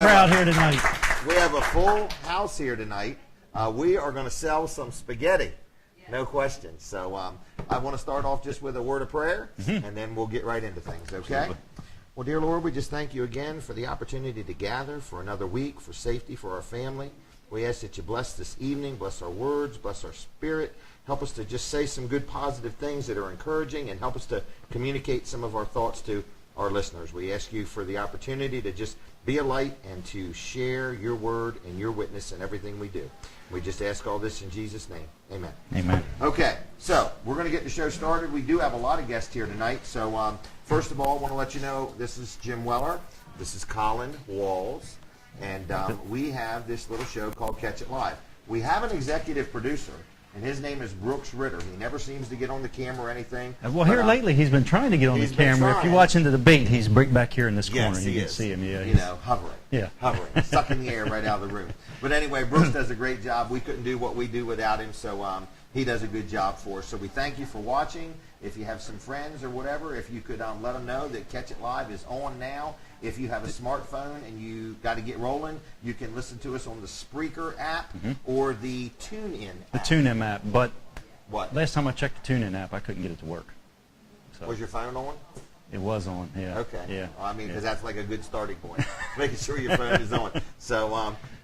crowd here tonight. We have a full house here tonight. We are going to sell some spaghetti. No question. So I want to start off just with a word of prayer, and then we'll get right into things, okay? Absolutely. Well, dear Lord, we just thank you again for the opportunity to gather for another week, for safety, for our family. We ask that you bless this evening, bless our words, bless our spirit. Help us to just say some good positive things that are encouraging, and help us to communicate some of our thoughts to our listeners. We ask you for the opportunity to just be a light and to share your word and your witness in everything we do. We just ask all this in Jesus' name. Amen. Amen. Okay, so we're going to get the show started. We do have a lot of guests here tonight. So first of all, I want to let you know this is Jim Weller. This is Colin Walls. And we have this little show called Catch It Live. We have an executive producer, and his name is Brooks Ritter. He never seems to get on the camera or anything. Well, here lately, he's been trying to get on the camera. If you watch into the debate, he's back here in this corner. You can see him. Yeah, you know, hovering. Yeah, hovering, sucking the air right out of the room. But anyway, Brooks does a great job. We couldn't do what we do without him, so he does a good job for us. So we thank you for watching. If you have some friends or whatever, if you could let them know that Catch It Live is on now. If you have a smartphone and you got to get rolling, you can listen to us on the Spreaker app or the TuneIn app. The TuneIn app, but what? Last time I checked the TuneIn app, I couldn't get it to work. So. Was your phone on? It was on, yeah. Okay. Yeah. Well, I mean, because that's like a good starting point, making sure your phone is on. So,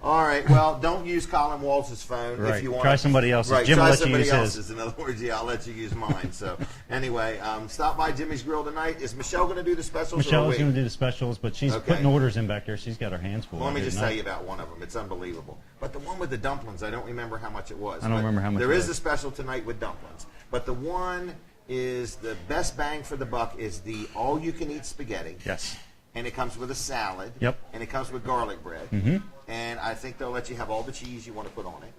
all right. Well, don't use Colin Walls' phone if you want. Try somebody else's. Right. Jim try will somebody let you use else's. In other words, yeah, I'll let you use mine. So, anyway, stop by Jimmy's Grill tonight. Is Michelle going to do the specials? Michelle's going to do the specials, but she's putting orders in back there. She's got her hands full. Well, let me just tell you about one of them. It's unbelievable. But the one with the dumplings, I don't remember how much it was. I don't remember how much. There is a special tonight with dumplings, but the one is the best bang for the buck is the all-you-can-eat spaghetti. Yes. And it comes with a salad. Yep. And it comes with garlic bread. Mm-hmm. And I think they'll let you have all the cheese you want to put on it.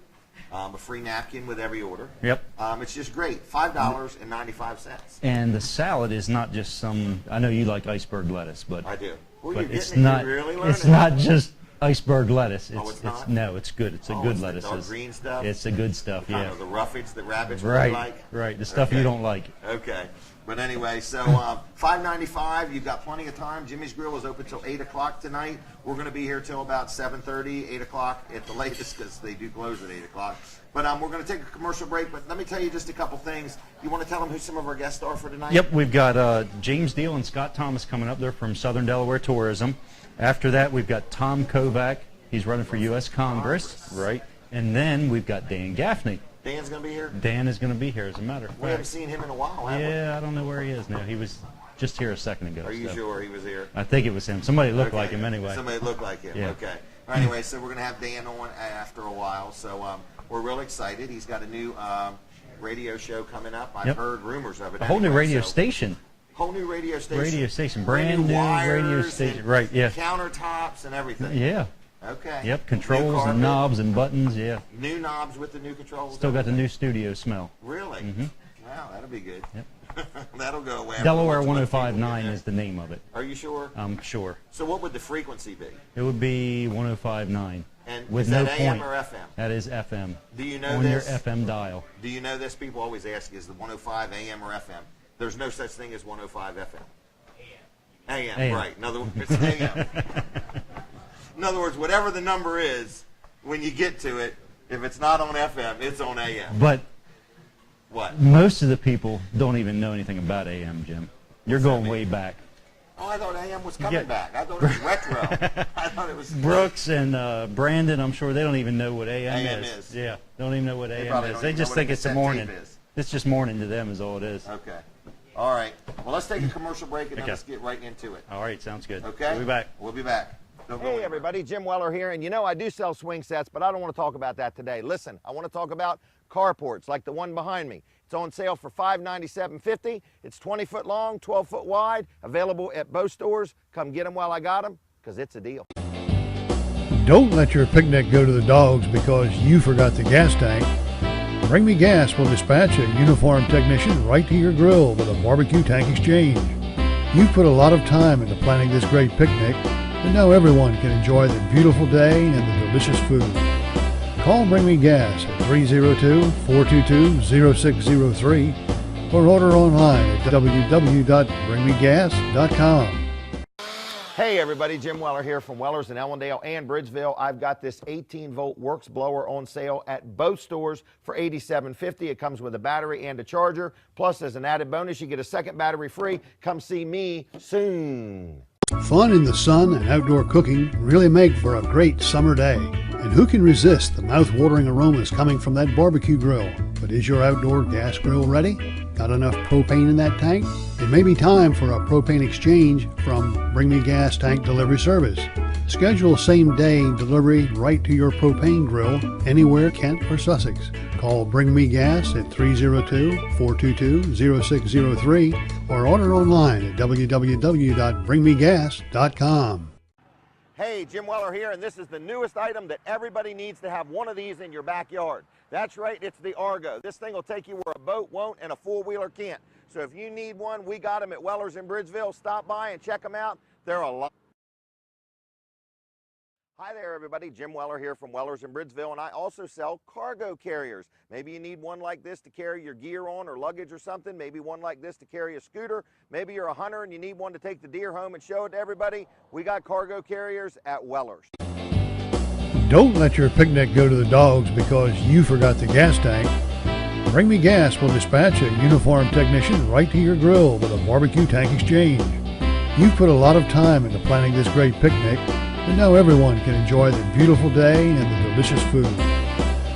A free napkin with every order. Yep. It's just great. $5.95. And the salad is not just some. I know you like iceberg lettuce, but I do. Well, but it's not. It's not just iceberg lettuce. It's not? No, it's good. It's a good lettuce. The dark green stuff. It's the good stuff. The yeah. The roughage that rabbits really like. Right. The stuff you don't like. Okay. But anyway, so $5.95. You've got plenty of time. Jimmy's Grill is open till 8 o'clock tonight. We're going to be here till about 7:30, 8 o'clock at the latest, because they do close at 8 o'clock. But we're going to take a commercial break. But let me tell you just a couple things. You want to tell them who some of our guests are for tonight? Yep. We've got James Deal and Scott Thomas coming up. They're from Southern Delaware Tourism. After that, we've got Tom Kovac. He's running for U.S. Congress. Right. And then we've got Dan Gaffney. Dan's going to be here? Dan is going to be here, as a matter of fact. We haven't seen him in a while, have we? Yeah, I don't know where he is now. He was just here a second ago. Are you sure he was here? I think it was him. Somebody looked like him anyway. Somebody looked like him. Yeah. Okay. Anyway, so we're going to have Dan on after a while. So we're real excited. He's got a new radio show coming up. I've heard rumors of it. A whole new radio station. Whole new radio station. Radio station. Brand new radio station. Right, yeah. Countertops and everything. Yeah. Okay. Yep, controls and knobs and buttons, yeah. New knobs with the new controls. Still got the new studio smell. Really? Mm-hmm. Wow, that'll be good. Yep. That'll go away. Delaware 105.9 is the name of it. Are you sure? I'm sure. So what would the frequency be? It would be 105.9. And with is that no AM point. or FM? That is FM. Do you know on this? On your FM dial. Do you know this? People always ask, is the 105 AM or FM? There's no such thing as 105 FM. AM, right. In other words, it's AM. In other words, whatever the number is, when you get to it, if it's not on FM, it's on AM. But what? Most of the people don't even know anything about AM, Jim. You're going way back. Oh, I thought AM was coming back. I thought it was retro. I thought it was Brooks and Brandon. I'm sure they don't even know what AM is. Yeah, don't even know what AM is. They just think it's the morning. It's just morning to them is all it is. Okay. All right. Well, let's take a commercial break and then let's get right into it. All right. Sounds good. Okay. We'll be back. We'll be back. Hey everybody, Jim Weller here, and you know I do sell swing sets, but I don't want to talk about that today. Listen, I want to talk about carports like the one behind me. It's on sale for $597.50. It's 20-foot long, 12-foot wide, available at both stores. Come get them while I got them, because it's a deal. Don't let your picnic go to the dogs because you forgot the gas tank. Bring Me Gas will dispatch a uniformed technician right to your grill with a barbecue tank exchange. You've put a lot of time into planning this great picnic, and now everyone can enjoy the beautiful day and the delicious food. Call Bring Me Gas at 302-422-0603 or order online at www.bringmegas.com. Hey everybody, Jim Weller here from Weller's in Ellendale and Bridgeville. I've got this 18-volt Works blower on sale at both stores for $87.50. It comes with a battery and a charger. Plus, as an added bonus, you get a second battery free. Come see me soon. Fun in the sun and outdoor cooking really make for a great summer day. And who can resist the mouth-watering aromas coming from that barbecue grill? But is your outdoor gas grill ready? Got enough propane in that tank? It may be time for a propane exchange from Bring Me Gas Tank Delivery Service. Schedule same-day delivery right to your propane grill anywhere Kent or Sussex. Call Bring Me Gas at 302-422-0603 or order online at www.bringmegas.com. Hey, Jim Weller here, and this is the newest item that everybody needs to have one of these in your backyard. That's right, it's the Argo. This thing will take you where a boat won't and a four-wheeler can't. So if you need one, we got them at Weller's in Bridgeville. Stop by and check them out. They're a lot. Hi there, everybody. Jim Weller here from Weller's in Bridgeville, and I also sell cargo carriers. Maybe you need one like this to carry your gear on or luggage or something. Maybe one like this to carry a scooter. Maybe you're a hunter and you need one to take the deer home and show it to everybody. We got cargo carriers at Weller's. Don't let your picnic go to the dogs because you forgot the gas tank. Bring Me Gas will dispatch a uniformed technician right to your grill with a barbecue tank exchange. You've put a lot of time into planning this great picnic, and now everyone can enjoy the beautiful day and the delicious food.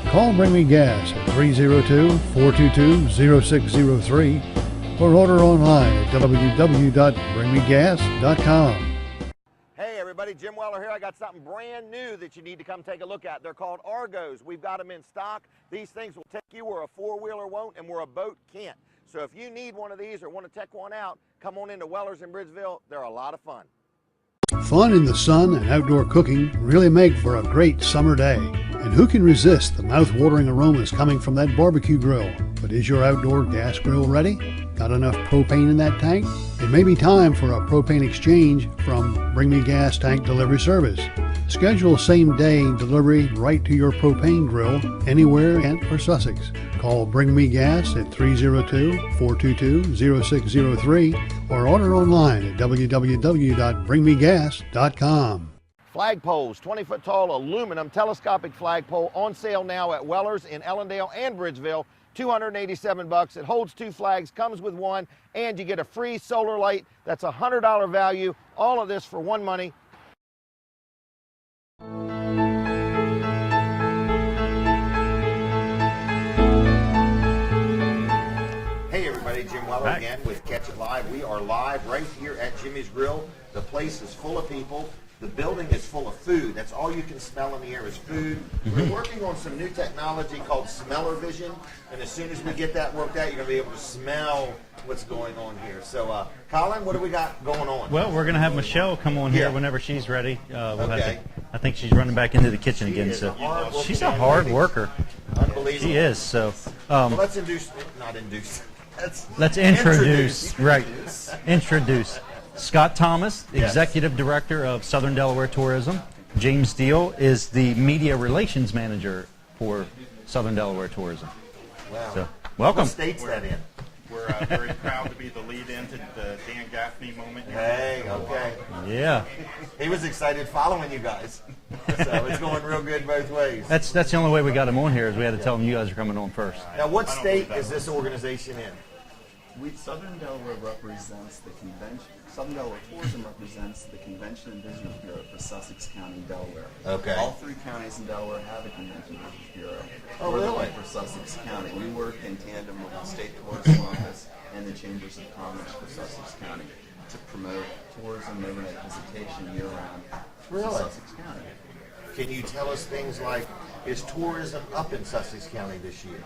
Call Bring Me Gas at 302-422-0603 or order online at www.bringmegas.com. Hey everybody, Jim Weller here. I got something brand new that you need to come take a look at. They're called Argos. We've got them in stock. These things will take you where a four-wheeler won't and where a boat can't. So if you need one of these or want to check one out, come on into Weller's in Bridgeville. They're a lot of fun. Fun in the sun and outdoor cooking really make for a great summer day. And who can resist the mouth-watering aromas coming from that barbecue grill? But is your outdoor gas grill ready? Got enough propane in that tank? It may be time for a propane exchange from Bring Me Gas Tank Delivery Service. Schedule same-day delivery right to your propane grill anywhere in Kent or Sussex. Call Bring Me Gas at 302-422-0603 or order online at www.bringmegas.com. Flagpoles, 20-foot tall aluminum telescopic flagpole on sale now at Weller's in Ellendale and Bridgeville. $287. It holds two flags, comes with one, and you get a free solar light. That's a $100 value. All of this for one money. Hey everybody, Jim Weller again with Catch It Live. We are live right here at Jimmy's Grill. The place is full of people. The building is full of food. That's all you can smell in the air is food. We're working on some new technology called Smell-O-Vision, and as soon as we get that worked out, you're going to be able to smell what's going on here. So, Colin, what do we got going on? Well, we're going to have Michelle come on here whenever she's ready. Okay. I think she's running back into the kitchen again. So she's a hard worker. Unbelievable. She is. So well, let's introduce. Right. Introduce. Scott Thomas, Executive Director of Southern Delaware Tourism. James Deal is the Media Relations Manager for Southern Delaware Tourism. Wow. So, welcome. What state's that in? We're very proud to be the lead into the Dan Gaffney moment here. Hey, okay. Yeah. He was excited following you guys. So it's going real good both ways. That's the only way we got him on here is we had to tell him you guys are coming on first. Now, what state is this organization in? Southern Delaware represents the convention. Southern Delaware Tourism represents the Convention and Visitors Bureau for Sussex County, Delaware. Okay. All three counties in Delaware have a Convention and Visitors Bureau. Oh, We're the really? one for Sussex County. We work in tandem with the State Tourism Office and the Chambers of Commerce for Sussex County to promote tourism and overnight visitation year-round Really? to Sussex County. Can you tell us things like, is tourism up in Sussex County this year?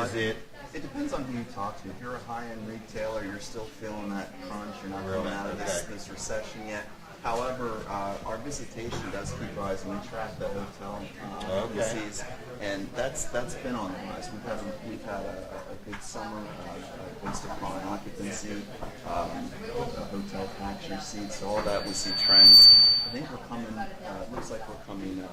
Is it? It depends on who you talk to. If you're a high-end retailer, you're still feeling that crunch. You're not Really? coming out of this recession yet. However, our visitation does keep rising. We track the hotel vacancies, and that's been on the rise. We've had a good summer based upon occupancy, hotel capture seats, all that. We see trends. I think we're coming. It looks like we're coming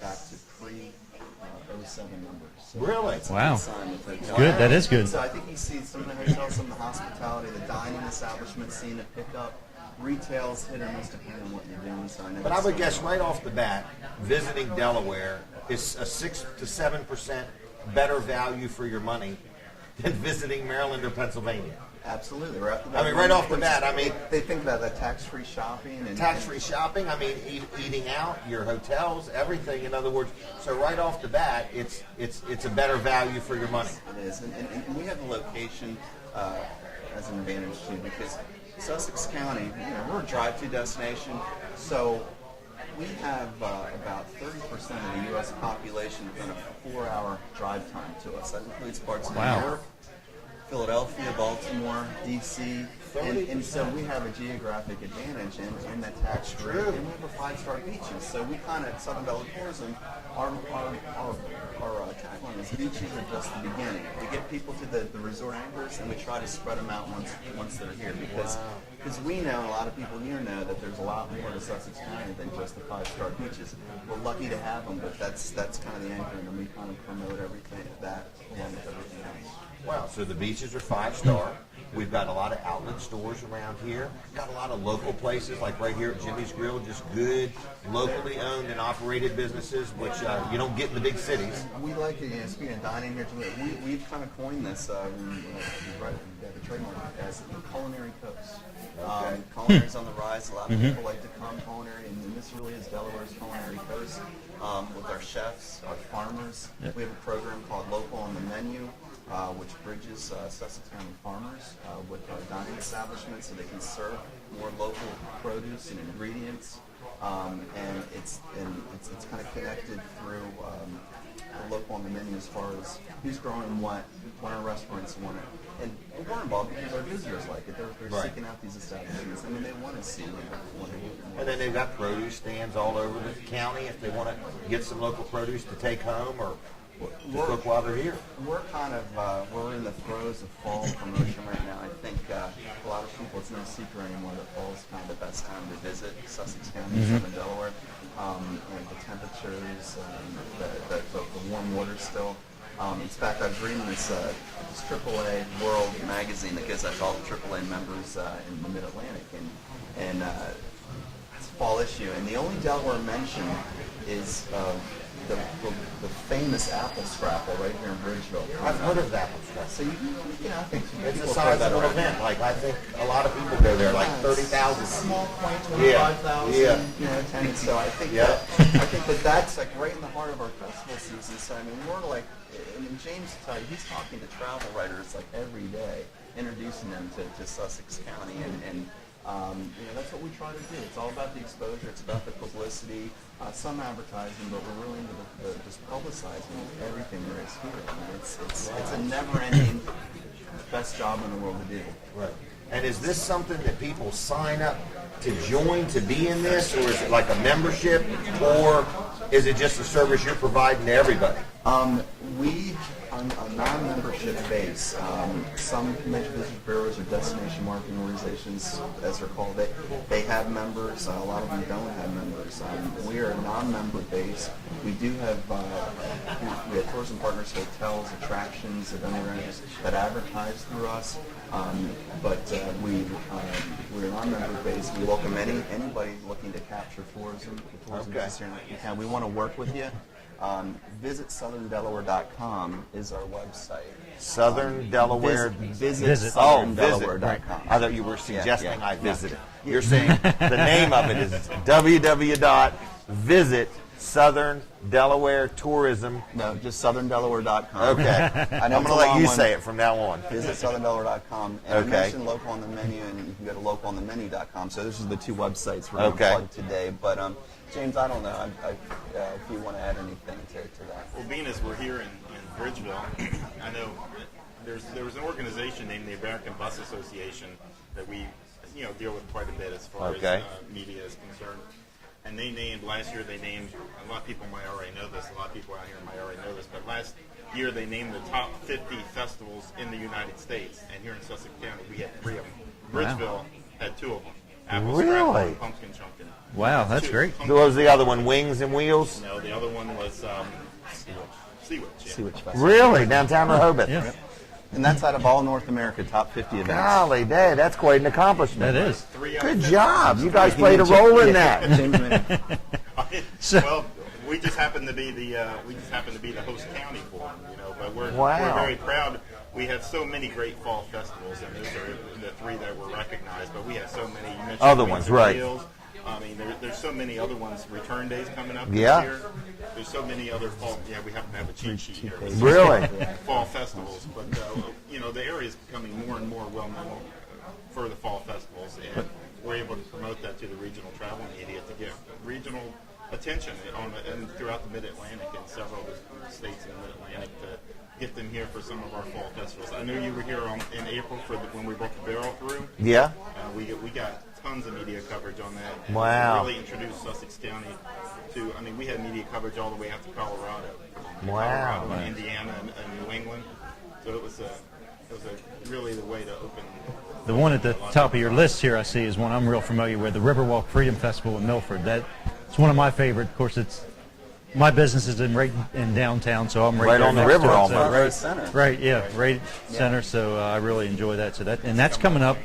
back to pre-07 numbers. So Really? that's a Wow. good sign with hotels. Good. That is good. So I think you see some of the hotels, some of the hospitality, the dining establishments seeing a pickup. Retail's hit or miss depending on what you're doing. So I know But I it's would so- guess right off the bat, visiting Delaware is a 6 to 7% better value for your money than visiting Maryland or Pennsylvania. Absolutely. Right off the I mean, right off the bat, I mean, they think about that tax-free shopping and tax-free shopping, I mean, eating out, your hotels, everything. In other words, so right off the bat, it's a better value for your money. It is, and we have the location as an advantage too, because Sussex County, we're a drive-to destination, so we have about 30% of the U.S. population within a 4-hour drive time to us. That includes parts of New York, Philadelphia, Baltimore, D.C., and so we have a geographic advantage in that tax rate, and we have a 5-star beaches. So we kind of, Southern Delaware Tourism, our tagline is beaches are just the beginning. We get people to the resort anchors, and we try to spread them out once they're here, because we know, a lot of people here know, that there's a lot more to Sussex County than just the 5-star beaches. We're lucky to have them, but that's kind of the anchor, and we kind of promote everything that along with everything else. Wow, so the beaches are 5-star. We've got a lot of outlet stores around here. Got a lot of local places, like right here at Jimmy's Grill, just good, locally owned and operated businesses, which you don't get in the big cities. We like it, speaking of dining here, we've kind of coined this, the trademark, as the culinary coast. Culinary's on the rise. A lot of people like to come culinary, and this really is Delaware's culinary coast. With our chefs, our farmers, we have a program called Local on the Menu, which bridges Sussex County farmers with dining establishments, so they can serve more local produce and ingredients, and it's kind of connected through the Local on the Menu as far as who's growing what our restaurants want it. And we're involved because our visitors like it. They're seeking out these establishments. I mean, they want to see what And then they've got produce stands all over the county if they want to get some local produce to take home or to cook while they're here. We're kind of we're in the throes of fall promotion right now. I think a lot of people, it's no secret anymore that fall is kind of the best time to visit Sussex County, Southern Delaware. The temperatures, the warm water still. In fact, I was reading this AAA World magazine that goes out to all the AAA members in the Mid-Atlantic, and it's a fall issue. And the only Delaware mention is the famous apple scrapple right here in Bridgeville. I've heard of that one. So I think It's a people throw that sizable around. event. Like, I think a lot of people go there, like 30,000. Small, quaint, Yeah. 25,000, attendance. So I think that's like right in the heart of our festival season. So I mean, we're like, and James will tell you, he's talking to travel writers like every day, introducing them to Sussex County, and that's what we try to do. It's all about the exposure. It's about the publicity, some advertising, but we're really into just publicizing everything there is here. I mean, it's a never-ending, best job in the world to do. Right. And is this something that people sign up to join to be in this, or is it like a membership, or is it just a service you're providing to everybody? We, on a non-membership base, some convention visitor bureaus or destination marketing organizations, as they're called, they have members. A lot of them don't have members. We are a non-member base. We do have we have tourism partners, hotels, attractions, event organizers that advertise through us. But we're a non-member base. We welcome anybody looking to capture tourism. And we want to work with you. Visit southerndelaware.com is our website. Southern Delaware. Visit southerndelaware.com. southerndelaware.com. I thought you were suggesting I visit it. Yeah. You're saying the name of it is www.visitsoutherndelaware.tourism. No, just southerndelaware.com. Okay. I'm going to let you say it from now on. Visit southerndelaware.com. And Okay. I mentioned Local on the Menu, and you can go to localonthemenu.com. So this is the two websites we're going to Okay. plug today. But James, I don't know if you want to add anything to that. Well, being as we're here in Bridgeville, I know there was an organization named the American Bus Association that we deal with quite a bit as far Okay. as media is concerned. And last year they named, a lot of people might already know this, a lot of people out here might already know this, but last year they named the top 50 festivals in the United States. And here in Sussex County, we had 3 of them. Bridgeville had 2 of them. Apple Really? Scrapple and Pumpkin Chunkin'. Wow, that's great. Who was the other one? Wings and Wheels? No, the other one was Sea Witch. See which festival. Really? Downtown Rehoboth? Yeah. And that's out of all North America top 50 events. Golly, Dad, that's quite an accomplishment. That is. Good job. You guys played a role in that. James Mann. Well, we just happen to be the host county for them, But we're very proud. We have so many great fall festivals, and those are the 3 that were recognized. But we have so many. You mentioned Other ones, right? Deals. I mean, there's so many other ones. Return Days coming up this Yeah. year. There's so many other fall. Yeah, we happen to have a cheat sheet here. Really? Fall festivals, but the area is becoming more and more well known for the fall festivals, and we're able to promote that to the regional travel media to get regional attention and throughout the Mid-Atlantic and several of the states in the Mid-Atlantic to get them here for some of our fall festivals. I know you were here in April when we brought the barrel through. Yeah. We got tons of media coverage on that. And Wow. Really introduced Sussex County to. I mean, we had media coverage all the way out to Colorado. Wow. Colorado and Indiana and New England. So it was really the way to open. The one at the top of your list here I see is one I'm real familiar with, the Riverwalk Freedom Festival in Milford. It's one of my favorite. Of course, my business is right in downtown, so I'm Right there on the next river to it, almost. so Right center. Right, yeah, right center. So I really enjoy that. So that's coming up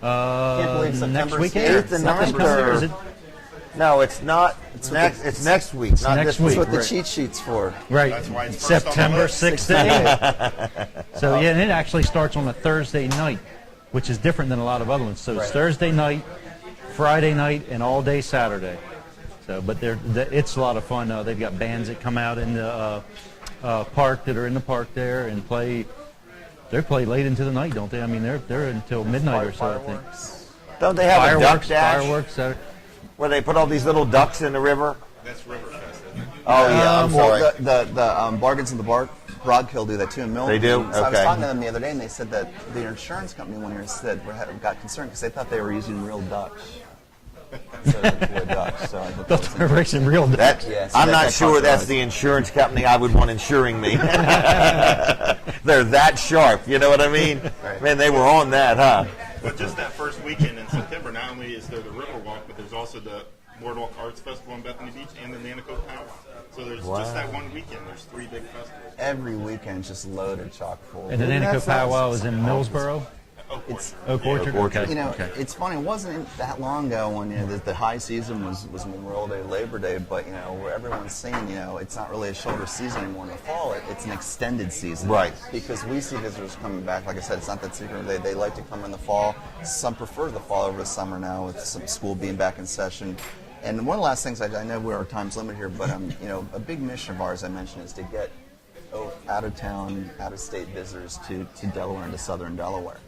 Can't believe next September weekend. 8th and Something's 9th, coming up, or- is it? No, it's not. It's next week, not next this week. week. That's what the Right. cheat sheet's for. Right, That's why it's first on the September list. 6th to 8th. So yeah, and it actually starts on a Thursday night, which is different than a lot of other ones. So it's Right. Thursday night, Friday night, and all day Saturday. So, but it's a lot of fun. They've got bands that come out in the park that are in the park there and play. They play late into the night, don't they? I mean, they're until midnight or so. I think. Don't they have a duck Fireworks, dash fireworks. where they put all these little ducks in the river? That's Riverfest, isn't it? Oh yeah, I'm sorry. Well, the Bargains in the Bark, Broadkill do that too in Milton. They do? So I was Okay. talking to them the other day, and they said that the insurance company one year got concerned because they thought they were using real ducks. Instead of toy ducks. So I thought that was They're racing real ducks. That, Yeah, so I'm that- not that sure that's controversy. the insurance company I would want insuring me. They're that sharp, you know what I mean? Right. Man, they were on that, huh? But just that first weekend in September, not only is there the Riverwalk, but there's also the Boardwalk Arts Festival in Bethany Beach and the Nanticoke Powwow. So there's just that one weekend. There's 3 big festivals. Every weekend's just loaded chock full. And the Nanticoke Powwow is in Millsboro. It's Oak Orchard. Orchard. Okay. You know, Okay. it's funny. It wasn't that long ago when the high season was Memorial Day, Labor Day, but where everyone's saying it's not really a shoulder season anymore in the fall. It's an extended season, Right. Because we see visitors coming back. Like I said, it's not that secret. They like to come in the fall. Some prefer the fall over the summer now, with some school being back in session. And one of the last things I know our time's limited here, but a big mission of ours I mentioned is to get out of town, out of state visitors to Delaware and to Southern Delaware.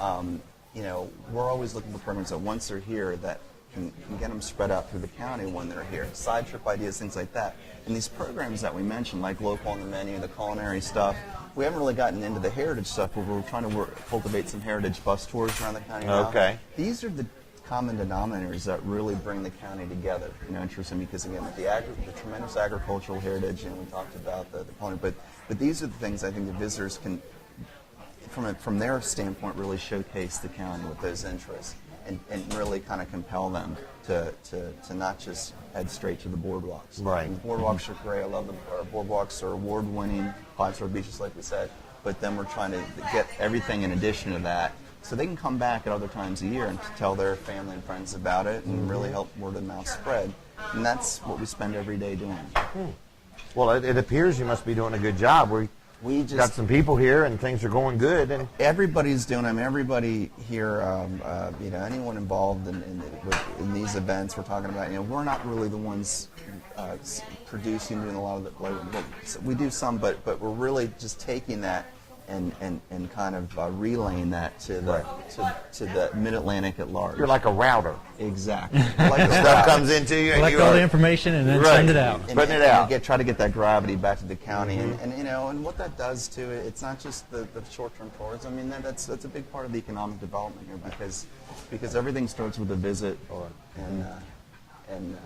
We're always looking for programs that once they're here that can get them spread out through the county when they're here. Side trip ideas, things like that. And these programs that we mentioned, like Local on the Menu, the culinary stuff, we haven't really gotten into the heritage stuff where we're trying to cultivate some heritage bus tours around the county now. Okay. These are the common denominators that really bring the county together. Interesting because again, with the tremendous agricultural heritage, and we talked about the culinary, but these are the things I think the visitors can, from their standpoint, really showcase the county with those interests and really kind of compel them to not just head straight to the boardwalks. Right. And the boardwalks are great. I love our boardwalks are award-winning, 5-star beaches like we said, but then we're trying to get everything in addition to that so they can come back at other times a year and tell their family and friends about it and really help word of mouth spread. And that's what we spend every day doing. Well, it appears you must be doing a good job. We just got some people here and things are going good. And everybody's doing them. Everybody here, anyone involved in these events we're talking about, we're not really the ones producing, doing a lot of the. We do some, but we're really just taking that and kind of relaying that to the Mid-Atlantic at large. you're like a router. Exactly. Like a Stuff route. comes into you and Collect you all are the information and then Right. send it out. Putting it out. Try to get that gravity back to the county, and what that does to it, it's not just the short-term tourism. I mean, that's a big part of the economic development here because everything starts with a visit, and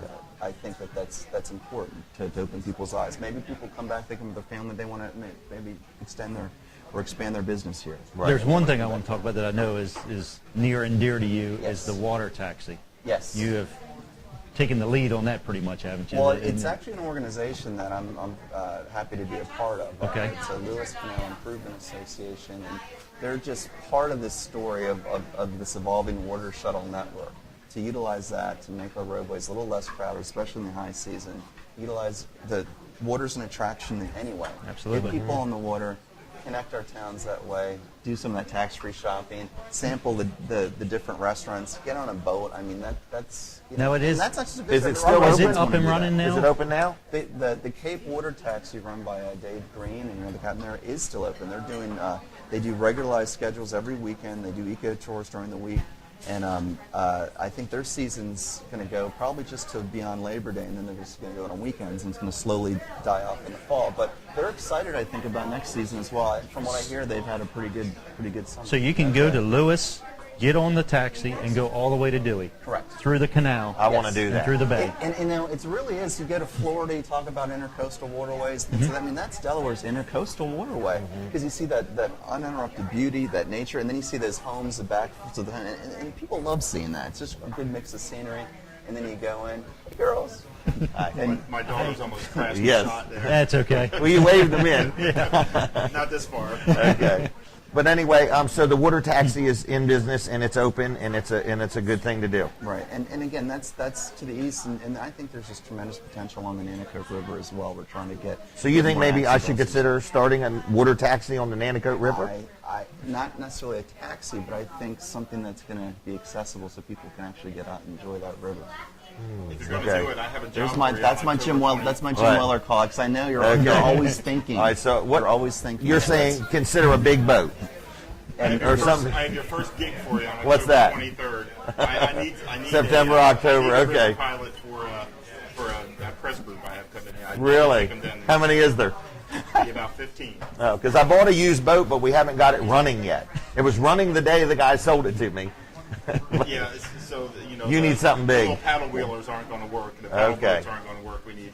I think that's important to open people's eyes. Maybe people come back, they come with their family, they want to maybe extend or expand their business here. There's one thing I want to talk about that I know is near and dear to you Yes. is the water taxi. Yes. You have taken the lead on that pretty much, haven't you? Well, And- it's actually an organization that I'm happy to be a part of. Okay. It's a Lewis Canal Improvement Association, and they're just part of this story of this evolving water shuttle network. To utilize that to make our roadways a little less crowded, especially in the high season. Utilize the water's an attraction anyway. Absolutely. Get people on the water, connect our towns that way, do some of that tax-free shopping, sample the different restaurants, get on a boat. I mean, that's... You know, No, it is- and that's not just a good Is thing. it still Is it open? up and running now? Is it open now? The Cape Water Taxi run by Dave Green and the captain there is still open. They're doing they do regularized schedules every weekend. They do eco tours during the week, and I think their season's going to go probably just to beyond Labor Day, and then they're just going to go on weekends, and it's going to slowly die off in the fall. But they're excited, I think, about next season as well. From what I hear, they've had a pretty good summer. So you can go to Lewis, get on the taxi, and go all the way to Dewey. Correct. Through the canal. I want to Yes. do And that. through the bay. And you know, it really is. You go to Florida, you talk about intercoastal waterways. I mean, that's Delaware's intercoastal waterway because you see that uninterrupted beauty, that nature, and then you see those homes, the back, and people love seeing that. It's just a good mix of scenery. And then you go in, hey, girls. And My daughter's almost crashed Yes. the shot there. That's okay. Well, you waved them in. Not this far. Okay. But anyway, so the water taxi is in business and it's open and it's a good thing to do. right, and again, that's to the east, and I think there's just tremendous potential on the Nanticoke River as well. We're trying to get. So you think more maybe I access should also. consider starting a water taxi on the Nanticoke River? I not necessarily a taxi, but I think something that's going to be accessible so people can actually get out and enjoy that river. If you're going to Okay. do it, I have a job There's for my you that's on my October Jim Well 20th. that's my Jim Right. Weller call because I know you're Okay. always thinking. All right, so what? You're always thinking. You're So saying that's- consider a big boat. I have or your first- something. I have your first gig for you on October What's that? 23rd. I need September, I October, need a river okay. pilot for a press group I have coming in. I'd Really? take 'em down How many is there? there. Be about 15. Oh, because I bought a used boat, but we haven't got it running yet. It was running the day the guy sold it to me. Yeah, so you know. You need something big. The little paddle wheelers aren't going to work. The paddle Okay. boats aren't going to work. We need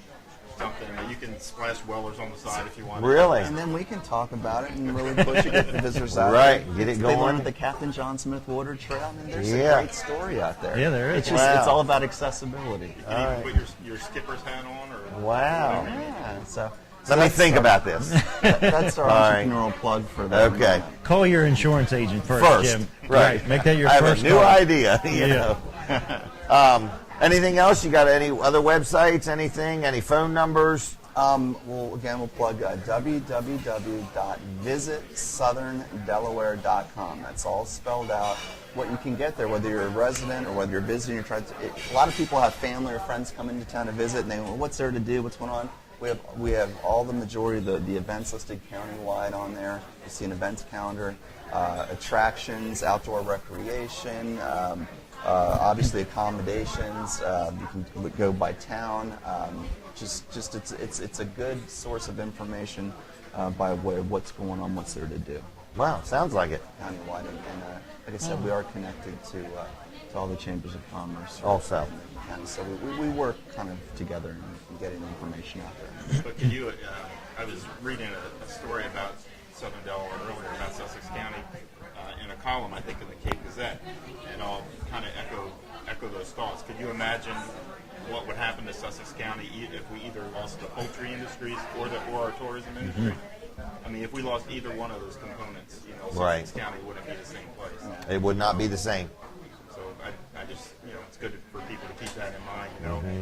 something. You can splash wellers on the side if you want. Really? And then we can talk about it and really push it, get the visitors out. Right, there. get it They going. learn at the Captain John Smith Water Trail. I mean, there's Yeah. a great story out there. Yeah, there is. It's just Wow. it's all about accessibility. You can even put your skipper's hat on, or Wow. Yeah. So Let me think about this. that's our All right. entrepreneurial plug for that. Okay. Call your insurance agent first, First, Jim. right. Make that your I have first a new call. idea. You Yeah. know. Anything else? You got any other websites? Anything? Any phone numbers? Well, again, we'll plug www.visitsoutherndelaware.com. That's all spelled out. What you can get there, whether you're a resident or whether you're visiting, you're trying to. A lot of people have family or friends come into town to visit, and they go, well, "What's there to do? What's going on?" We have all the majority of the events listed countywide on there. You see an events calendar, attractions, outdoor recreation. Obviously accommodations. You can go by town. Just it's a good source of information by way of what's going on, what's there to do Wow, sounds like it. countywide. And like I said, we are connected to all the chambers of commerce. Also. in the county. So we work kind of together in getting information out there. But can you? I was reading a story about Southern Delaware earlier about Sussex County in a column, I think, in the Cape Gazette, and I'll kind of echo those thoughts. Could you imagine what would happen to Sussex County if we either lost the poultry industries or our tourism industry? I mean, if we lost either one of those components, Right. Sussex County wouldn't be the same place. It would not be the same. So I just, it's good for people to keep that in mind.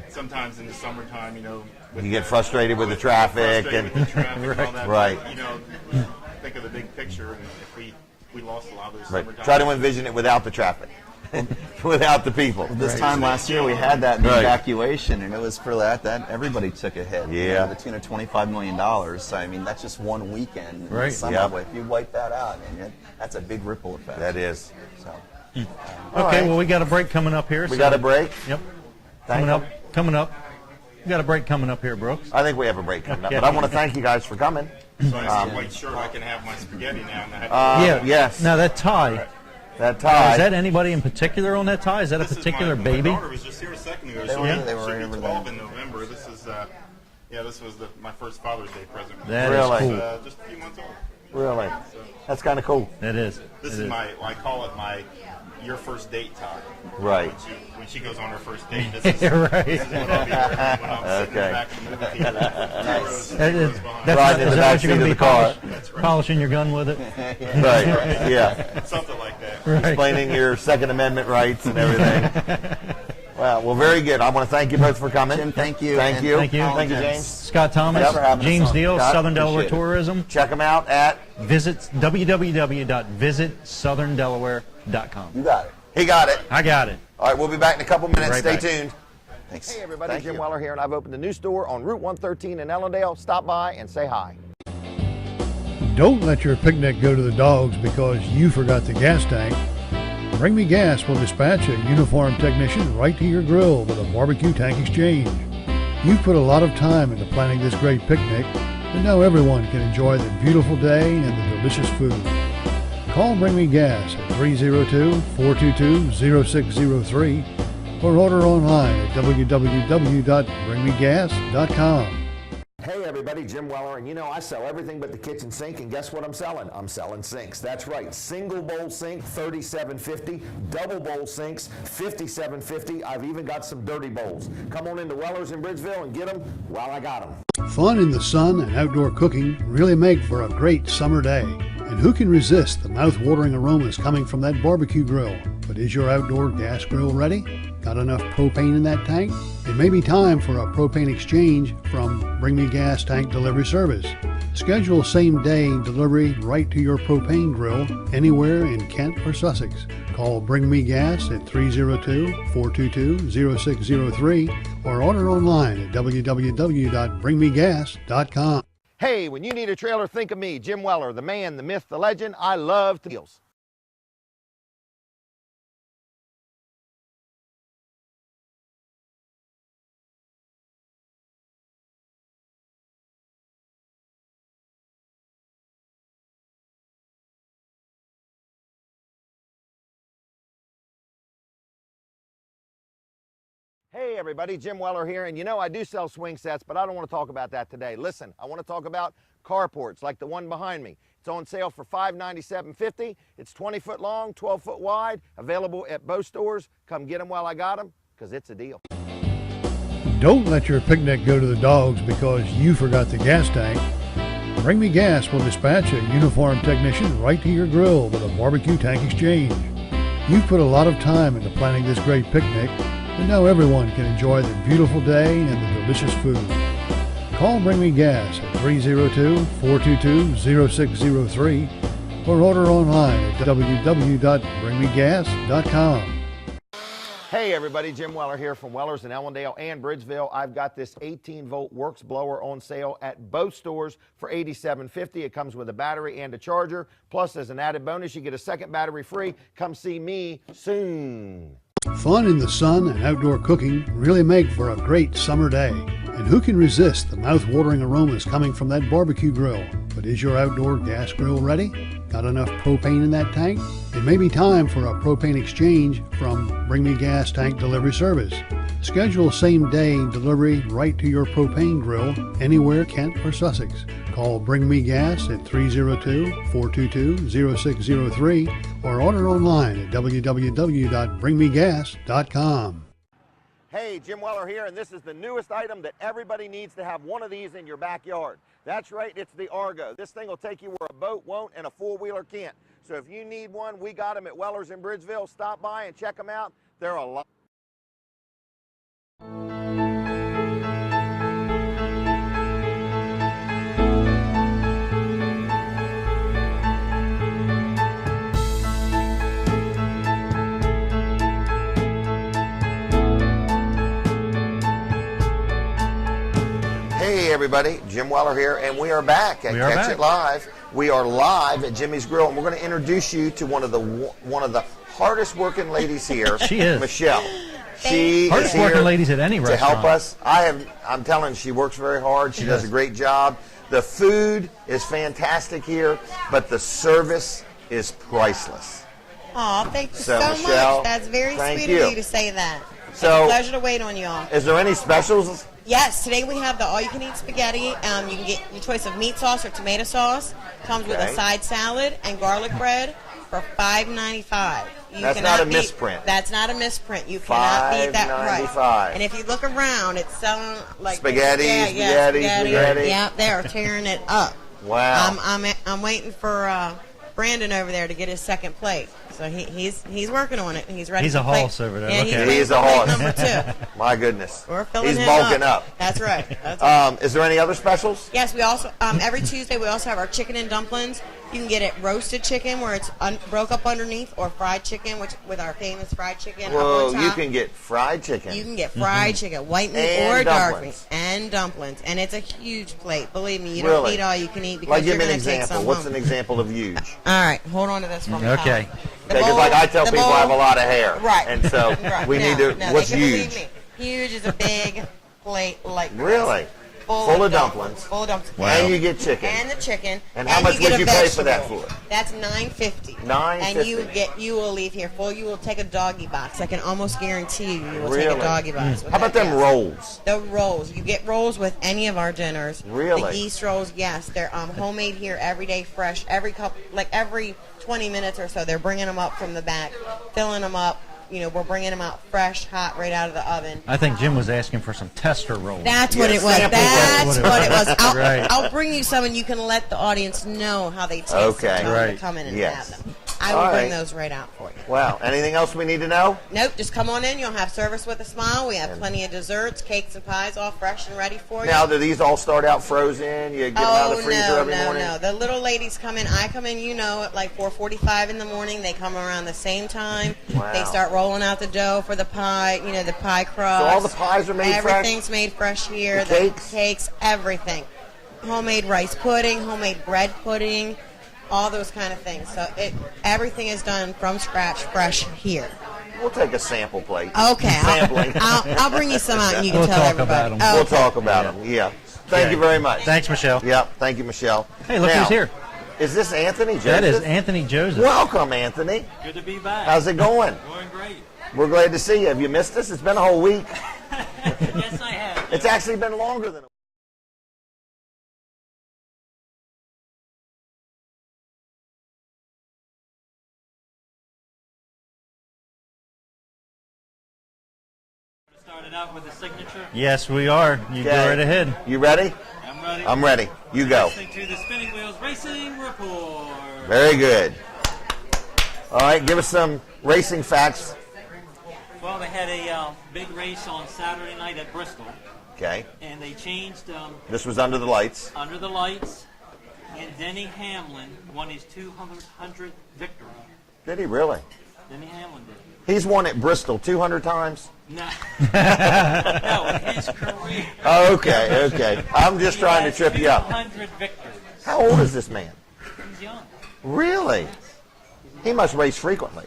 Sometimes in the summertime, with You get frustrated with the traffic frustrated and with the traffic and all that. Right. But, think of the big picture, and if we lost a lot of those Right. summertime. Try to envision it without the traffic, without the people. This time last year, we had that Right. evacuation, and it was for that everybody took a hit. Yeah. To the tune of $25 million. So, I mean, that's just one weekend. in the Right. summer. Yep. If you wipe that out, that's a big ripple effect. That is. So, All Okay, right. well, we got a break coming up here. We got a break. Yep. Thank Coming up. We got a break coming up here, Brooks. I think we have a break coming up, Okay. but I want to thank you guys for coming. So I see a white shirt, I can have my spaghetti now. And I have Yes. Now that tie. That Is tie. that anybody in particular on that tie? Is that a This is particular my baby? daughter was just here a second ago. They She'll were- be- they were she'll be over 12 there. in November. This is, this was my first Father's Day present. That Really? is cool. Just a few months old. Really? That's kind of cool. It is. This It is my, I call it my your first date talk. Right. When she goes on her first date, this is, Right. this is what I'll be wearing when I'm sitting Okay. back in the movie theater. That's, Riding in the back what seat you're of going the to be car. polishing your gun with it? Right. Yeah. Something like that. Right. Explaining your Second Amendment rights and everything. Well, very good. I want to thank you both for coming. Jim, thank you. Thank And you. Thank you. Thank you, James. Scott Thomas, Yep, for having us James on. Deal, Scott, Southern Delaware appreciate it. Tourism. Check them out at. Visit www.visitsoutherndelaware.com. You got it. He got it. I got it. All right, we'll be back in a couple minutes. Right Stay back. tuned. Thanks. Hey, everybody. Thank Jim you. Weller here, and I've opened a new store on Route 113 in Ellendale. Stop by and say hi. Don't let your picnic go to the dogs because you forgot the gas tank. Bring Me Gas will dispatch a uniformed technician right to your grill with a barbecue tank exchange. You've put a lot of time into planning this great picnic, and now everyone can enjoy the beautiful day and the delicious food. Call Bring Me Gas at 302-422-0603 or order online at www.bringmegas.com. Hey everybody, Jim Weller, and you know I sell everything but the kitchen sink, and guess what I'm selling? I'm selling sinks. That's right, single bowl sink, $37.50, double bowl sinks, $57.50. I've even got some dirty bowls. Come on into Weller's in Bridgeville and get them while I got them. Fun in the sun and outdoor cooking really make for a great summer day. And who can resist the mouth-watering aromas coming from that barbecue grill? But is your outdoor gas grill ready? Got enough propane in that tank? It may be time for a propane exchange from Bring Me Gas Tank Delivery Service. Schedule same-day delivery right to your propane grill anywhere in Kent or Sussex. Call Bring Me Gas at 302-422-0603 or order online at www.bringmegas.com. Hey, when you need a trailer, think of me, Jim Weller, the man, the myth, the legend. I love deals. Hey everybody, Jim Weller here, and you know I do sell swing sets, but I don't want to talk about that today. Listen, I want to talk about carports like the one behind me. It's on sale for $597.50. It's 20-foot long, 12-foot wide, available at both stores. Come get them while I got them, because it's a deal. Don't let your picnic go to the dogs because you forgot the gas tank. Bring Me Gas will dispatch a uniformed technician right to your grill with a barbecue tank exchange. You've put a lot of time into planning this great picnic, and now everyone can enjoy the beautiful day and the delicious food. Call Bring Me Gas at 302-422-0603 or order online at www.bringmegas.com. Hey everybody, Jim Weller here from Weller's in Ellendale and Bridgeville. I've got this 18-volt Works blower on sale at both stores for $87.50. It comes with a battery and a charger. Plus, as an added bonus, you get a second battery free. Come see me soon. Fun in the sun and outdoor cooking really make for a great summer day. And who can resist the mouth-watering aromas coming from that barbecue grill? But is your outdoor gas grill ready? Got enough propane in that tank? It may be time for a propane exchange from Bring Me Gas Tank Delivery Service. Schedule same-day delivery right to your propane grill anywhere Kent or Sussex. Call Bring Me Gas at 302-422-0603 or order online at www.bringmegas.com. Hey, Jim Weller here, and this is the newest item that everybody needs to have one of these in your backyard. That's right, it's the Argo. This thing will take you where a boat won't and a four-wheeler can't. So if you need one, we got them at Weller's in Bridgeville. Stop by and check them out. They're a lot. Hey everybody, Jim Weller here, and we are back at Catch It Live. We are live at Jimmy's Grill, and we're going to introduce you to one of the hardest working ladies here. She is. Michelle. She Hardest is working here ladies at any to restaurant. help us. I'm telling you, she works very hard. She does a great job. The food is fantastic here, but the service is priceless. Aw, thank you So, so Michelle, much. That's very thank sweet you. of you to say that. So- It's a pleasure to wait on you all. Is there any specials Yes, today we have the all-you-can-eat spaghetti. You can get your choice of meat sauce or tomato sauce. Comes with Okay. a side salad and garlic bread for $5.95. That's not a misprint. That's not a misprint. You cannot beat that price. $5.95. And if you look around, it's selling like Spaghetti. Yeah, they're tearing it up. Wow. I'm waiting for Brandon over there to get his second plate. So he's working on it. He's ready. He's for a plate. horse over there. Yeah, Look at him. He's a plate horse. number 2. My goodness. We're filling He's him bulking up. That's right. That's right. Is there any other specials? Yes, we also every Tuesday we also have our chicken and dumplings. You can get it roasted chicken where it's broke up underneath, or fried chicken, which with our famous fried chicken Well, up on you top. can get fried chicken. You can get fried chicken, white meat And or dark meat, dumplings. and dumplings, and it's a huge plate. Believe me, you Really? don't eat all you can eat because Like, you're give me an going to take example. some What's home. an example of huge? All right, hold on to this for me. Okay. Tom. The Because, bowl- like I tell the people, bowl- I have a lot of hair. Right. And so Right. we No, need to. no, What's they can believe huge? me. Huge is a big plate like this. Really? Full of dumplings. Full of dumplings. Wow. And you get chicken. And the chicken. And how much get would a you pay for that vegetable. for? That's $9.50. $9.50. And you will leave here full. You will take a doggy box. I can almost guarantee you will take Really? a doggy box. with How about that, them yes. rolls? The rolls. You get rolls with any of our dinners. Really? The yeast rolls, yes. They're homemade here every day, fresh. Every 20 minutes or so, they're bringing them up from the back, filling them up. You know, we're bringing them out fresh, hot, right out of the oven. I think Jim was asking for some tester rolls. That's what Yes, it was. sample That's rolls. what it was. Right. I'll bring you some, and you can let the audience know how they taste. Okay. And tell them to Right. come in and Yes. have them. I will All bring right. those right out for you. Wow. Anything else we need to know? Nope, just come on in. You'll have service with a smile. We have plenty of desserts, cakes, and pies, all fresh and ready for you. Now, do these all start out frozen? You get them out of the freezer every morning? No. The little ladies come in. I come in, at like 4:45 in the morning. They come around the same time. Wow. They start rolling out the dough for the pie, the pie crust. So all the pies are made fresh? Everything's made fresh here. The cakes, everything. Homemade rice pudding, homemade bread pudding, all those kind of things. So everything is done from scratch, fresh here. We'll take a sample plate. Okay, Sampling. I'll bring you some out and you can We'll tell talk everybody. about 'em. We'll Okay. talk about them. Yeah. Thank Okay. you very much. Thanks, Michelle. Yep. Thank you, Michelle. Hey, look Now, who's here. Is this Anthony Joseph? That is Anthony Joseph. Welcome, Anthony. Good to be back. How's it going? Going great. We're glad to see you. Have you missed us? It's been a whole week. Yes, I have. It's actually been longer than a week. Started out with a signature. Yes, we are. You go Okay. right ahead. You ready? I'm ready. I'm ready. You go. Listening to the Spinning Wheels Racing Report. Very good. All right, give us some racing facts. Well, they had a big race on Saturday night at Bristol, Okay. and they changed This was under the lights. under the lights, and Denny Hamlin won his 200th victory. Did he really? Denny Hamlin did. He's won at Bristol 200 times. No, no, in his career. Oh, okay. I'm just trying to trip you up. 200 victories. How old is this man? He's young. Really? He must race frequently.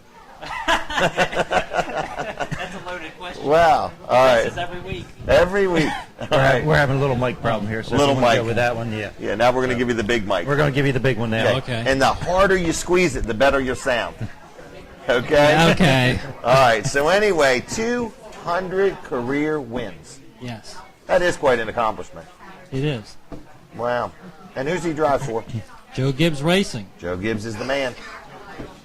That's a loaded question. Wow. All Races right. every week. Every week. All right. We're having a little mic problem here, so Little if you wanna mic. go with that one, yeah. Yeah, now we're going to give you the big mic. We're going to give you the big one now. Okay. And the harder you squeeze it, the better you'll sound. Okay? Okay. All right. So anyway, 200 career wins. Yes, That is quite an accomplishment. it is. Wow. And who's he drive for? Joe Gibbs Racing. Joe Gibbs is the man.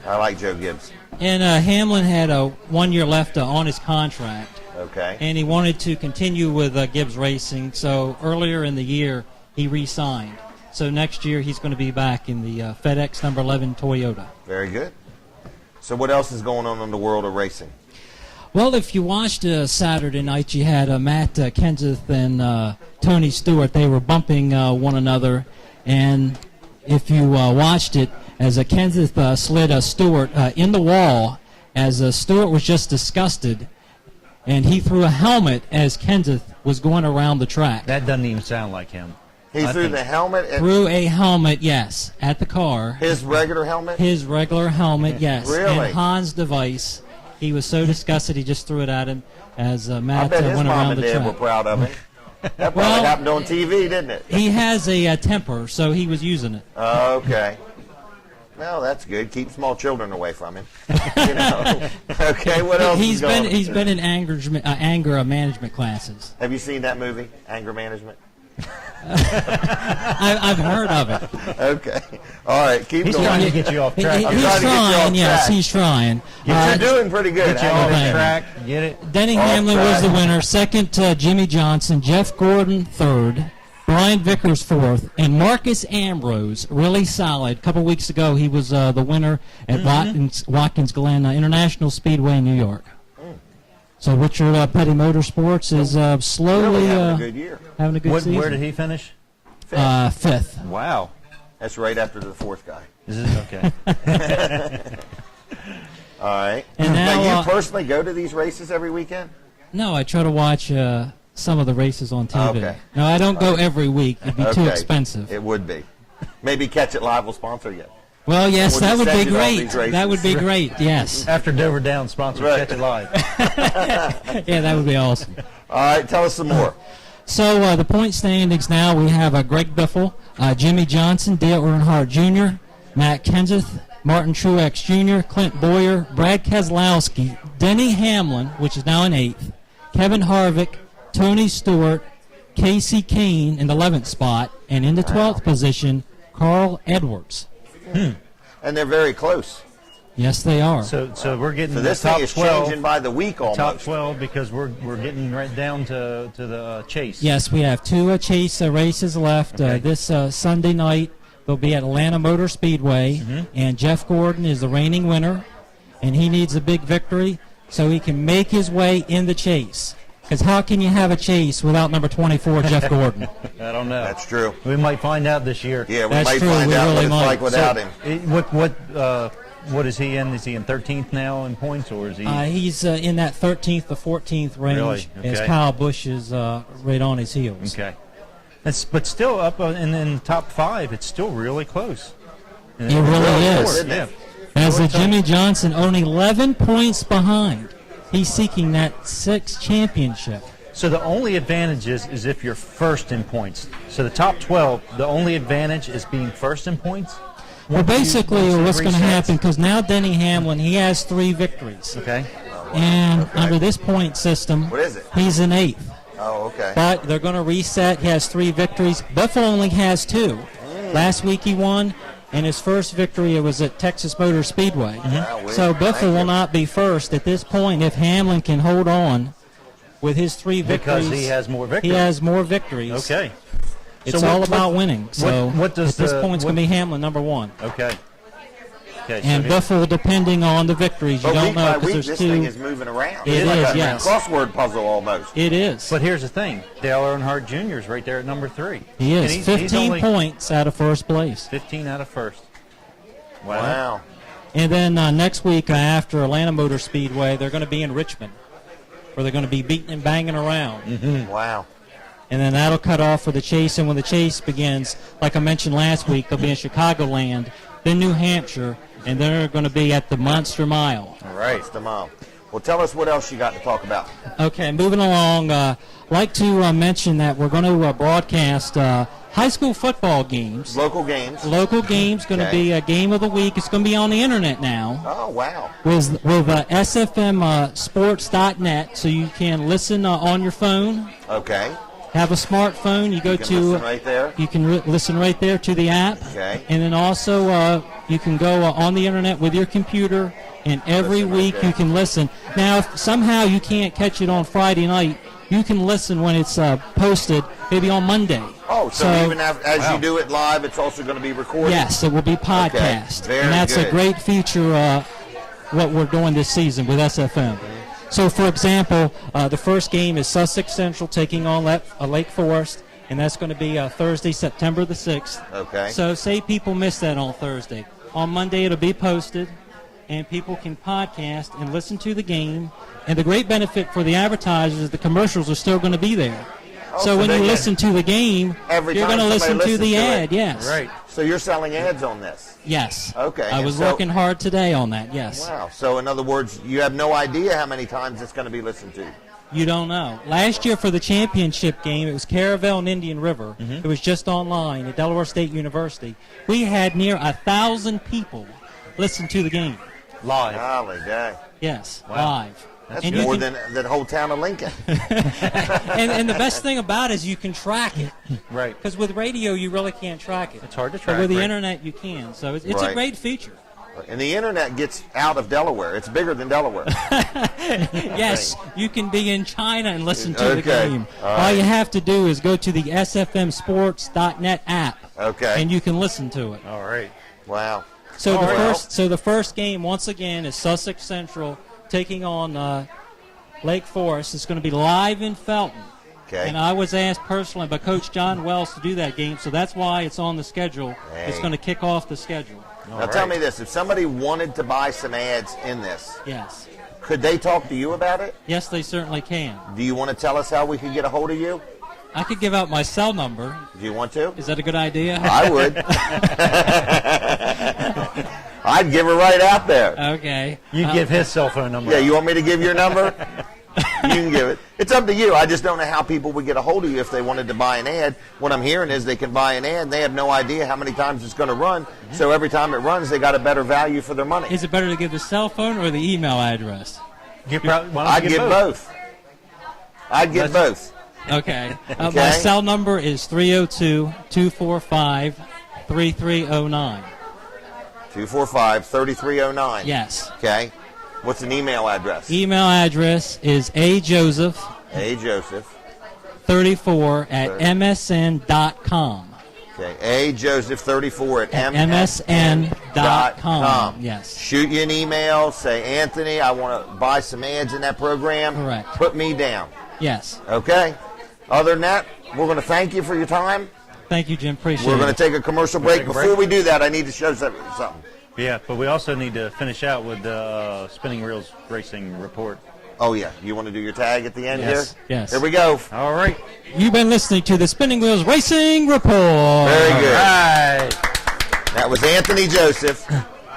I like Joe Gibbs. And Hamlin had 1 year left on his contract, Okay. and he wanted to continue with Gibbs Racing. So earlier in the year, he re-signed. So next year, he's going to be back in the FedEx number 11 Toyota. Very good. So what else is going on in the world of racing? Well, if you watched Saturday night, you had Matt Kenseth and Tony Stewart. They were bumping one another, and if you watched it, as Kenseth slid Stewart in the wall, as Stewart was just disgusted, and he threw a helmet as Kenseth was going around the track. That doesn't even sound like him. He I threw think- the helmet at Threw a helmet, yes, at the car. his regular helmet? His regular helmet, yes. Really? And Hans' device. He was so disgusted he just threw it at him as I Matt bet his went mom around and the dad track. were proud of him. That probably Well- happened on TV, didn't it? He has a temper, so he was using it. Okay. Well, that's good. Keep small children away from him. You know. Okay, what else is going on? He's been in anger management classes. Have you seen that movie, Anger Management? I've heard of it. Okay. All right, keep He's going. trying to get you off track. He's trying to get you off trying, yes, track. he's trying. You're doing pretty good. Get you Hang off on. Okay. track. Get it? Denny Off Hamlin was track. the winner. Second, Jimmy Johnson. Jeff Gordon, third. Brian Vickers, fourth. And Marcus Ambrose, really solid. A couple weeks ago, he was the winner at Watkins Glen International Speedway in New York. So Richard Petty Motorsports is slowly Really having a good year. having a good season. Where did he finish? Fifth. Wow. That's right after the fourth guy. This is okay. All right. And now, you personally go to these races every weekend? No, I try to watch some of the races on TV. Okay. No, I don't go every week. It'd be too Okay. expensive. It would be. Maybe Catch It Live will sponsor you. Well, yes, We'll that just would send be you to all great. these races. That would be great, yes. After Dover Down sponsors Right. Catch It Live. Yeah, that would be awesome. All right, tell us some more. So the point standings now, we have Greg Biffle, Jimmy Johnson, Dale Earnhardt Jr., Matt Kenseth, Martin Truex Jr., Clint Boyer, Brad Keselowski, Denny Hamlin, which is now in 8th, Kevin Harvick, Tony Stewart, Casey Kane in the 11th spot, and in the 12th position, Carl Edwards. And they're very close. Yes, they are. So we're getting So the this top thing is 12. changing by the week almost. Top 12 because we're getting right down to the chase. Yes, we have 2 chase races left. Okay. This Sunday night, they'll be at Atlanta Motor Speedway, and Jeff Gordon is the reigning winner, and he needs a big victory so he can make his way in the chase. Because how can you have a chase without number 24, Jeff Gordon? I don't know. That's true. We might find out this year. Yeah, we That's might true, find we out what really it's might. like without So, him. what is he in? Is he in 13th now in points, or is he? He's in that 13th to 14th range Really? as Okay. Kyle Busch is right on his heels. Okay. But still up in the top 5, it's still really close. It really is. isn't Yeah. it? As Jimmy Johnson only 11 points behind. He's seeking that 6th championship. So the only advantage is if you're first in points. So the top 12, the only advantage is being first in points? Well, basically, once it what's going to resets? happen, because now Denny Hamlin, he has 3 victories. Okay. And under this point system, What is it? he's in 8th. Oh, okay. But they're going to reset. He has 3 victories. Buffalo only has 2. Last week he won, and his first victory it was at Texas Motor Speedway. Wow, So thank Buffalo you. will not be first at this point if Hamlin can hold on with his 3 victories. Because he has more victories. He has more victories. Okay. It's So all what- about winning. So what does at this the- point, it's going to be Hamlin number 1. Okay. Okay. And so Buffalo, depending on the victories, you But don't week know by because week, there's this 2. thing is moving around. It It's like is, a yes. crossword puzzle almost. It is. But here's the thing. Dale Earnhardt Jr. is right there at number 3. He And is. he's 15 only points out of first place. 15 out of first. Wow. And then next week after Atlanta Motor Speedway, they're going to be in Richmond, where they're going to be beating and banging around. Wow. And then that'll cut off for the chase. And when the chase begins, like I mentioned last week, they'll be in Chicagoland, then New Hampshire, and they're going to be at the Monster Mile. All right. It's the mom. Well, tell us what else you got to talk about. Okay, moving along, like to mention that we're going to broadcast high school football games. Local games. Local games, going to Okay. be a game of the week. It's going to be on the internet now. Oh, wow. with sfmsports.net, so you can listen on your phone. Okay. Have a smartphone. You go You can to listen right there. you can listen right there to the app. Okay. And then also you can go on the internet with your computer, and every Listen right week there. you can listen. Now, if somehow you can't catch it on Friday night, you can listen when it's posted, maybe on Monday. Oh, so even as you do it live, it's also going to be recorded? Yes, it will be podcast. Very and that's good. a great feature, what we're doing this season with SFM. So, for example, the first game is Sussex Central taking on Lake Forest, and that's going to be Thursday, September the 6th. Okay. So, say people miss that on Thursday. On Monday, it'll be posted, and people can podcast and listen to the game. And the great benefit for the advertisers is the commercials are still going to be there. so So when they you can- listen to the game, Every you're time going to somebody listen to listens the to it. ad, yes. Right. So you're selling ads on this? Yes. Okay, I and was so- working hard today on that, yes. Wow. So in other words, you have no idea how many times it's going to be listened to. You don't know. Last year for the championship game, it was Caravel and Indian River. It was just online at Delaware State University. We had near 1,000 people listen to the game. Live. Golly day. Yes, Wow. live. That's And you more can- than the whole town of Lincoln. and the best thing about it is you can track it. Right. Because with radio, you really can't track it. It's hard to But track, with the right. internet, you can. So it's Right. a great feature. And the internet gets out of Delaware. It's bigger than Delaware. Yes, you can be in China and listen to the Okay. game. All All right. you have to do is go to the sfmsports.net app. Okay. And you can listen to it. All right. Wow. So All the right. the first game once again is Sussex Central taking on Lake Forest. It's going to be live in Felton. Okay. And I was asked personally by Coach John Wells to do that game, so that's why it's on the schedule. It's Hey. going to kick off the schedule. Now tell me this: if somebody wanted to buy some ads in this, Yes. could they talk to you about it? Yes, they certainly can. Do you want to tell us how we could get a hold of you? I could give out my cell number. Do you want to? Is that a good idea? I would. I'd give her right out there. Okay. You give his cell phone number. Yeah, you want me to give your number? You can give it. It's up to you. I just don't know how people would get a hold of you if they wanted to buy an ad. What I'm hearing is they can buy an ad and they have no idea how many times it's going to run. So every time it runs, they got a better value for their money. Is it better to give the cell phone or the email address? Why don't you I'd get both. I'd get both. Okay. My Okay. cell number is 302-245-3309. 245-3309. Yes. Okay. What's an email address? Email address is ajoseph34 A Joseph. at msn.com. Okay. A Joseph 34 at msn.com. Yes. Shoot you an email. Say, Anthony, I want to buy some ads in that program. Correct. Put me down. Yes. Okay. Other than that, we're going to thank you for your time. Thank you, Jim. Appreciate We're going it. to take a commercial break. take a Before break? we do that, I need to show something. Yeah, but we also need to finish out with the Spinning Reels Racing report. Oh, yeah. You want to do your tag at the end Yes, here? yes. Here we go. All right. You've been listening to the Spinning Wheels Racing Report. Very good. Right. That was Anthony Joseph.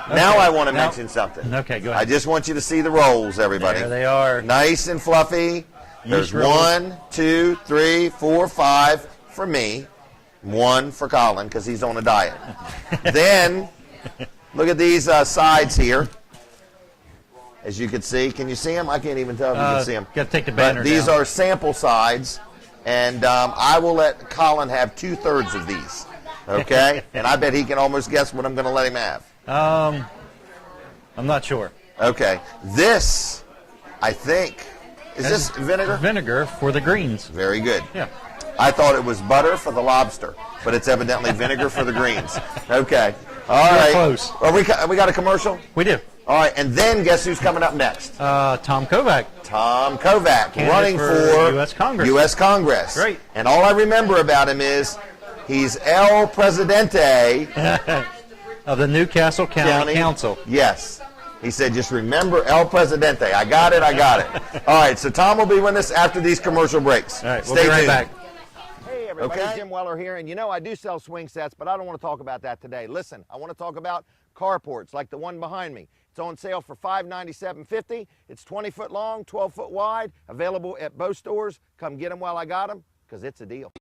Now I want to mention something. Okay, go I ahead. just want you to see the rolls, everybody. There they are. Nice and fluffy. There's rolls. 1, 2, 3, 4, 5 for me. 1 for Colin because he's on a diet. Then, look at these sides here. As you can see. Can you see them? I can't even tell if you can see them. Got to take the But banner these down. are sample sides. And I will let Colin have 2/3 of these. Okay? And I bet he can almost guess what I'm going to let him have. I'm not sure. Okay. This, I think, is this vinegar? Vinegar for the greens. Very good. Yeah. I thought it was butter for the lobster, but it's evidently vinegar for the greens. Okay. All right. close. Are we got a commercial? We do. All right. And then guess who's coming up next? Tom Kovac. Tom Kovac, Candidate running for for U.S. Congress. U.S. Congress. Great. And all I remember about him is he's El Presidente Of the Newcastle County Council. Yes. He said, just remember El Presidente. I got it. All right. So Tom will be with us after these commercial breaks. All right, we'll Stay be right tuned. back. Hey, everybody. Jim Weller here. And you know, I do sell swing sets, but I don't want to talk about that today. Listen, I want to talk about carports like the one behind me. It's on sale for $597.50. It's 20-foot long, 12-foot wide, available at both stores. Come get them while I got them, because it's a deal.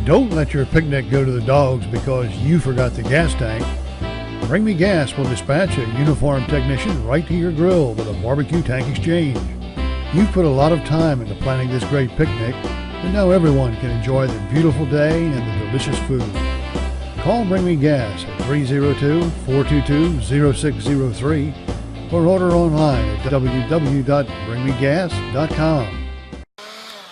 Don't let your picnic go to the dogs because you forgot the gas tank. Bring Me Gas will dispatch a uniformed technician right to your grill with a barbecue tank exchange. You've put a lot of time into planning this great picnic, and now everyone can enjoy the beautiful day and the delicious food. Call Bring Me Gas at 302-422-0603 or order online at www.bringmegas.com.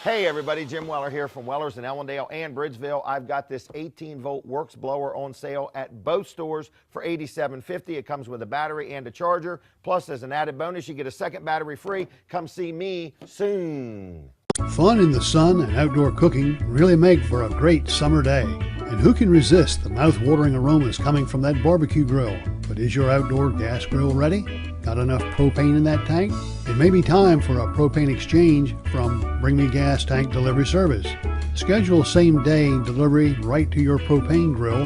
Hey everybody, Jim Weller here from Weller's in Ellendale and Bridgeville. I've got this 18-volt Works blower on sale at both stores for $87.50. It comes with a battery and a charger. Plus, as an added bonus, you get a second battery free. Come see me soon. Fun in the sun and outdoor cooking really make for a great summer day. And who can resist the mouth-watering aromas coming from that barbecue grill? But is your outdoor gas grill ready? Got enough propane in that tank? It may be time for a propane exchange from Bring Me Gas Tank Delivery Service. Schedule same-day delivery right to your propane grill